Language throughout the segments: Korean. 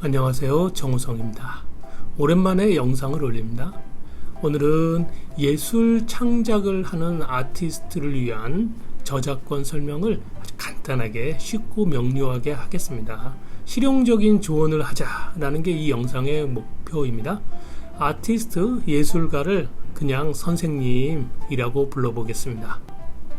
안녕하세요, 정우성입니다. 오랜만에 영상을 올립니다. 오늘은 예술 창작을 하는 아티스트를 위한 저작권 설명을 아주 간단하게 쉽고 명료하게 하겠습니다. 실용적인 조언을 하자라는 게 이 영상의 목표입니다. 아티스트, 예술가를 그냥 선생님이라고 불러보겠습니다.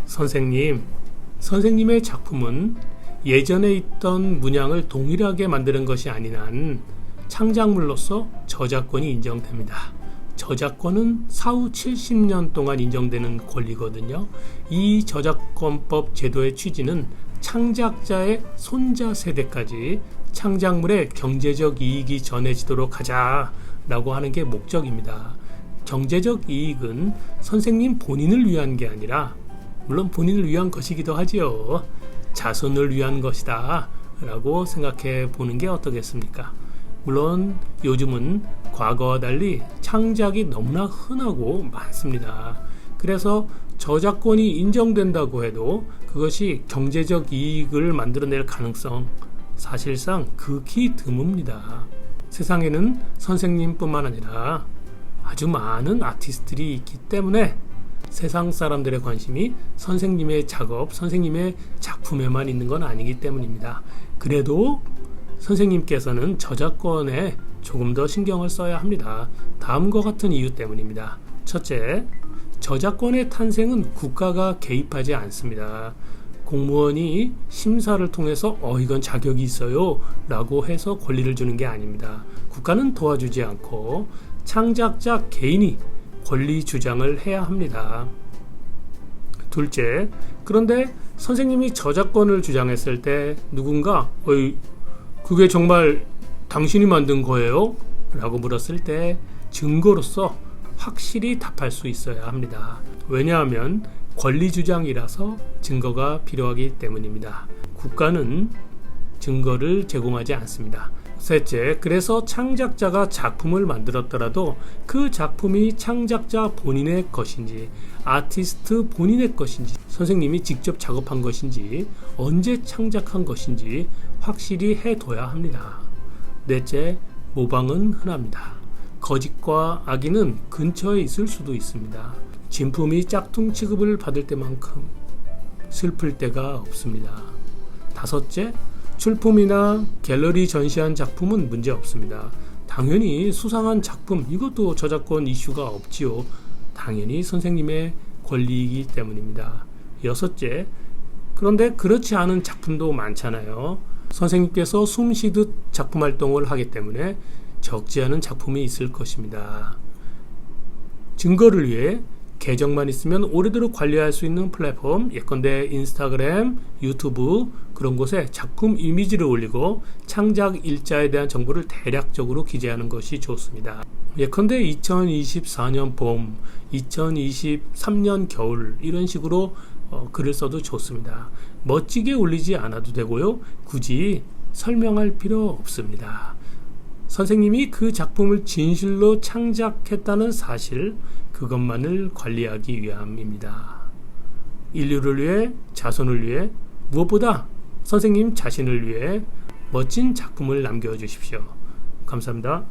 선생님의 작품은 예전에 있던 문양을 동일하게 만드는 것이 아닌 한 창작물로서 저작권이 인정됩니다. 저작권은 사후 70년 동안 인정되는 권리거든요. 이 저작권법 제도의 취지는 창작자의 손자 세대까지 창작물의 경제적 이익이 전해지도록 하자라고 하는 게 목적입니다. 경제적 이익은 선생님 본인을 위한 게 아니라, 물론 본인을 위한 것이기도 하지요. 자손을 위한 것이다 라고 생각해 보는 게 어떠겠습니까? 물론 요즘은 과거와 달리 창작이 너무나 흔하고 많습니다. 그래서 저작권이 인정된다고 해도 그것이 경제적 이익을 만들어낼 가능성 사실상 극히 드뭅니다. 세상에는 선생님뿐만 아니라 아주 많은 아티스트들이 있기 때문에 세상 사람들의 관심이 선생님의 작업, 선생님의 작품에만 있는 건 아니기 때문입니다. 그래도 선생님께서는 저작권에 조금 더 신경을 써야 합니다. 다음과 같은 이유 때문입니다. 첫째, 저작권의 탄생은 국가가 개입하지 않습니다. 공무원이 심사를 통해서 이건 자격이 있어요 라고 해서 권리를 주는 게 아닙니다. 국가는 도와주지 않고 창작자 개인이 권리 주장을 해야 합니다. 둘째, 그런데 선생님이 저작권을 주장했을 때 누군가 그게 정말 당신이 만든 거예요? 라고 물었을 때 증거로서 확실히 답할 수 있어야 합니다. 왜냐하면 권리 주장이라서 증거가 필요하기 때문입니다. 국가는 증거를 제공하지 않습니다. 셋째, 그래서 창작자가 작품을 만들었더라도 그 작품이 창작자 본인의 것인지, 아티스트 본인의 것인지, 선생님이 직접 작업한 것인지, 언제 창작한 것인지 확실히 해둬야 합니다. 넷째, 모방은 흔합니다. 거짓과 악의는 근처에 있을 수도 있습니다. 진품이 짝퉁 취급을 받을 때만큼 슬플 때가 없습니다. 다섯째, 출품이나 갤러리 전시한 작품은 문제 없습니다. 당연히 수상한 작품, 이것도 저작권 이슈가 없지요. 당연히 선생님의 권리이기 때문입니다. 여섯째, 그런데 그렇지 않은 작품도 많잖아요. 선생님께서 숨 쉬듯 작품 활동을 하기 때문에 적지 않은 작품이 있을 것입니다. 증거를 위해 계정만 있으면 오래도록 관리할 수 있는 플랫폼, 예컨대 인스타그램, 유튜브 그런 곳에 작품 이미지를 올리고 창작 일자에 대한 정보를 대략적으로 기재하는 것이 좋습니다. 예컨대 2024년 봄, 2023년 겨울 이런 식으로 글을 써도 좋습니다. 멋지게 올리지 않아도 되고요. 굳이 설명할 필요 없습니다. 선생님이 그 작품을 진실로 창작했다는 사실, 그것만을 관리하기 위함입니다. 인류를 위해, 자손을 위해, 무엇보다 선생님 자신을 위해 멋진 작품을 남겨주십시오. 감사합니다.